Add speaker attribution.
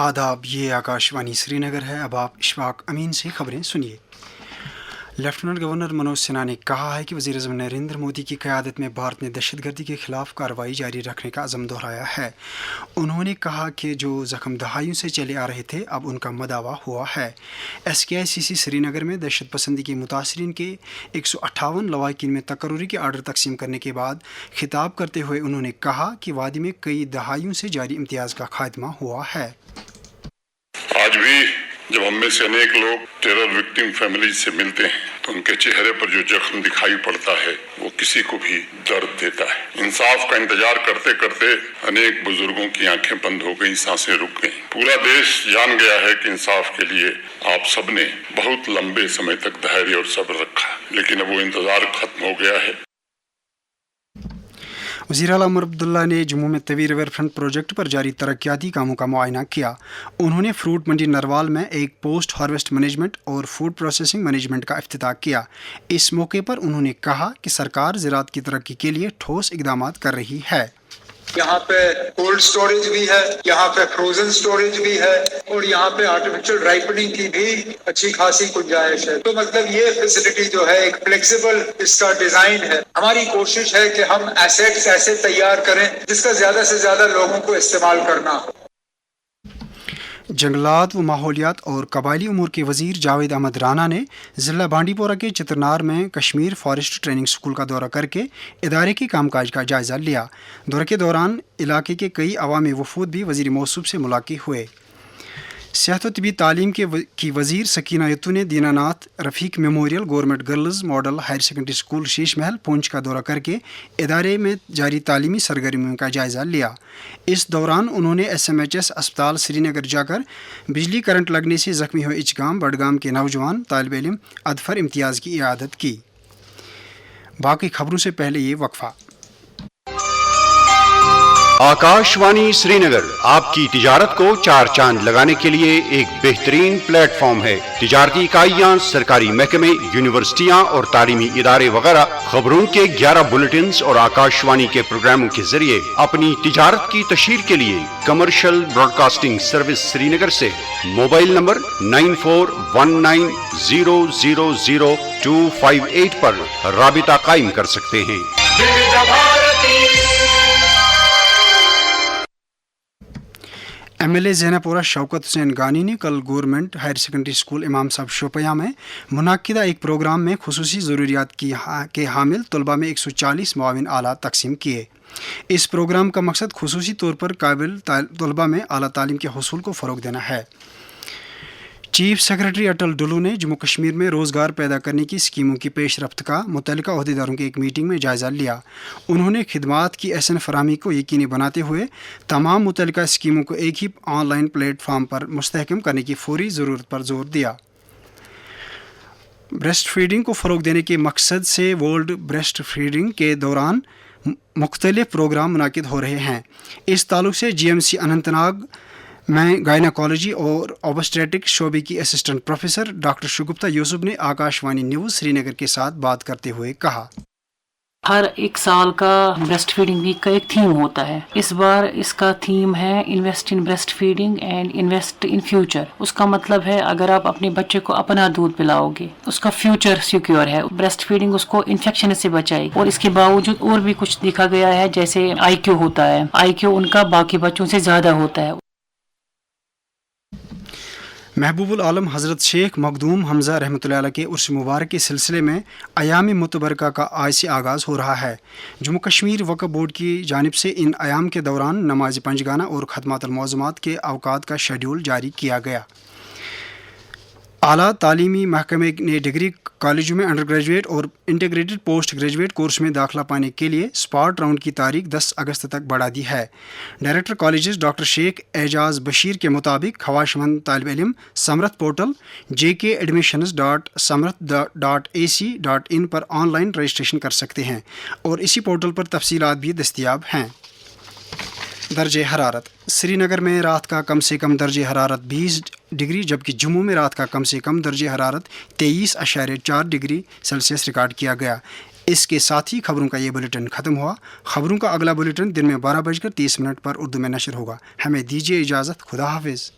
Speaker 1: आदाब, ये आकाशवाणी श्रीनगर है। अब आप इशफाक अमीन से खबरें सुनिए। लेफ्टिनेंट गवर्नर मनोज सिन्हा ने कहा है कि वज़ीर-ए-आज़म नरेंद्र मोदी की क़यादत में भारत ने दहशतगर्दी के ख़िलाफ़ कार्रवाई जारी रखने का अज़म दोहराया है। उन्होंने कहा कि जो ज़ख्म दहाइयों से चले आ रहे थे, अब उनका मदावा हुआ है। SKICC श्रीनगर में दहशत पसंदी के मुतासरीन के 158 लवाकिन में तकर्रुरी के आर्डर तकसीम करने के बाद खिताब करते हुए उन्होंने कहा कि वादी में कई दहाइयों से जारी इम्तियाज़ का खात्मा हुआ है।
Speaker 2: आज भी जब हम में से अनेक लोग टेरर विक्टिम फैमिली से मिलते हैं तो उनके चेहरे पर जो जख्म दिखाई पड़ता है वो किसी को भी दर्द देता है। इंसाफ का इंतजार करते करते अनेक बुजुर्गों की आंखें बंद हो गई, सांसें रुक गईं। पूरा देश जान गया है कि इंसाफ के लिए आप सबने बहुत लंबे समय तक धैर्य और सब्र रखा, लेकिन अब वो इंतजार खत्म हो गया है।
Speaker 1: वज़ीर आला उमर अब्दुल्ला ने जम्मू में तवी रिवर फ्रंट प्रोजेक्ट पर जारी तरक्याती कामों का मुआयना किया। उन्होंने फ्रूट मंडी नरवाल में एक पोस्ट हार्वेस्ट मैनेजमेंट और फूड प्रोसेसिंग मैनेजमेंट का इफ्तिताह किया। इस मौके पर उन्होंने कहा कि सरकार ज़राअत की तरक्की के लिए ठोस इक़दामात कर रही है।
Speaker 3: यहाँ पे कोल्ड स्टोरेज भी है, यहाँ पे फ्रोजन स्टोरेज भी है और यहाँ पे आर्टिफिशियल राइपनिंग की भी अच्छी खासी गुंजाइश है। तो मतलब ये फैसिलिटी जो है एक फ्लेक्सिबल इसका डिजाइन है। हमारी कोशिश है कि हम एसेट्स ऐसे तैयार करें जिसका ज्यादा से ज्यादा लोगों को इस्तेमाल करना हो।
Speaker 1: जंगलात व माहौलियात और कबायली उमूर के वज़ीर जावेद अहमद राना ने ज़िला बांडीपोरा के चित्रनार में कश्मीर फॉरेस्ट ट्रेनिंग स्कूल का दौरा करके इदारे के कामकाज का जायज़ा लिया। दौरे के दौरान इलाके के कई अवामी वफूद भी वज़ीर मौसूफ से मुलाक़ात हुए। सेहत व तबी तालीम की वज़ीर सकीना यत्तू ने Dinanath Rafiq memorial government girls model higher secondary school Sheesh Mahal Poonch का दौरा करके इदारे में जारी तालीमी सरगर्मियों का जायज़ा लिया। इस दौरान उन्होंने SMHS अस्पताल श्रीनगर जाकर बिजली करंट लगने से ज़ख्मी हुए इचगाम बडगाम के नौजवान तालिब इल्म अदफर इम्तियाज़ की इयादत की। बाकी खबरों से पहले ये वक्फा।
Speaker 4: आकाशवाणी श्रीनगर आपकी तिजारत को चार चांद लगाने के लिए एक बेहतरीन प्लेटफॉर्म है। तिजारती इकाइयाँ, सरकारी महकमे, यूनिवर्सिटियाँ और तालीमी इदारे वगैरह खबरों के 11 बुलेटिन्स और आकाशवाणी के प्रोग्रामों के जरिए अपनी तिजारत की तशहीर के लिए कमर्शियल ब्रॉडकास्टिंग सर्विस श्रीनगर से मोबाइल नंबर 9419000258 पर राबिता कायम कर सकते हैं।
Speaker 1: MLA ज़ैनपुरा शौकत हुसैन गानी ने कल गवर्नमेंट हायर सेकेंडरी स्कूल इमाम साहब शोपियाँ में मुनाकिदा एक प्रोग्राम में खुसूसी ज़रूरियात के हामिल तलबा में 140 मुआविन आला तकसीम किए। इस प्रोग्राम का मकसद खुसूसी तौर पर काबिल तलबा में आला तालीम के हसूल को फ़रोग देना है। चीफ सेक्रेटरी अटल डुल्लू ने जम्मू कश्मीर में रोज़गार पैदा करने की स्कीमों की पेश रफ्त का मुतल्लिका अहदेदारों की एक मीटिंग में जायज़ा लिया। उन्होंने खिदमात की एहसन फराहमी को यकीनी बनाते हुए तमाम मुतल्लिका स्कीमों को एक ही ऑनलाइन प्लेटफार्म पर मुस्तहकम करने की फौरी ज़रूरत पर जोर दिया। ब्रेस्ट फीडिंग को फ़रोग देने के मकसद से वर्ल्ड ब्रेस्ट फीडिंग के दौरान मुख्तलिफ प्रोग्राम मुनाकिद हो रहे हैं। इस ताल्लुक़ से GMC अनंतनाग में गायनाकोलॉजी और ओबस्टेट्रिक शोबे की असिस्टेंट प्रोफेसर डॉक्टर शुगुप्ता यूसुफ ने आकाशवाणी न्यूज़ श्रीनगर के साथ बात करते हुए कहा,
Speaker 5: हर एक साल का ब्रेस्ट फीडिंग वीक का एक थीम होता है। इस बार इसका थीम है invest in breast feeding and invest in future. उसका मतलब है अगर आप अपने बच्चे को अपना दूध पिलाओगे उसका फ्यूचर सिक्योर है। ब्रेस्ट फीडिंग उसको इन्फेक्शन से बचाएगी। और इसके बावजूद और भी कुछ देखा गया है, जैसे IQ होता है, IQ उनका बाकी बच्चों से ज़्यादा होता है।
Speaker 1: महबूबुल आलम हज़रत शेख मखदूम हमज़ा रहमतुल्लाह अलैह के उर्स मुबारक के सिलसिले में अयाम मुतबरका का आज से आगाज़ हो रहा है। जम्मू कश्मीर वक्फ बोर्ड की जानिब से इन अयाम के दौरान नमाज पंजगाना और खदमात अल-मौज़ूमात के अवकात का शेड्यूल जारी किया गया। आला तालीमी महकमे ने डिग्री कॉलेजों में अंडर ग्रेजुएट और इंटीग्रेटेड पोस्ट ग्रेजुएट कोर्स में दाखिला पाने के लिए स्पॉट राउंड की तारीख 10 अगस्त तक बढ़ा दी है। Director colleges doctor Sheikh Ejaz Bashir के मुताबिक ख्वाहिशमंद तालिब इल्म समरथ पोर्टल jkadmissions.samrath.ac.in पर ऑनलाइन रजिस्ट्रेशन कर सकते हैं और इसी पोर्टल पर तफसीलात भी दस्तियाब हैं। दर्जे हरारत श्रीनगर में रात का कम से कम दर्जे हरारत 20 डिग्री जबकि जम्मू में रात का कम से कम दर्जे हरारत 23.4 डिग्री सेल्सियस रिकॉर्ड किया गया। اس کے ساتھ ہی خبروں کا یہ بلیٹن ختم ہوا. خبروں کا اگلا بلیٹن دن میں 12:30 پر اردو میں نشر ہوگا. ہمیں دیجیے اجازت. خدا حافظ.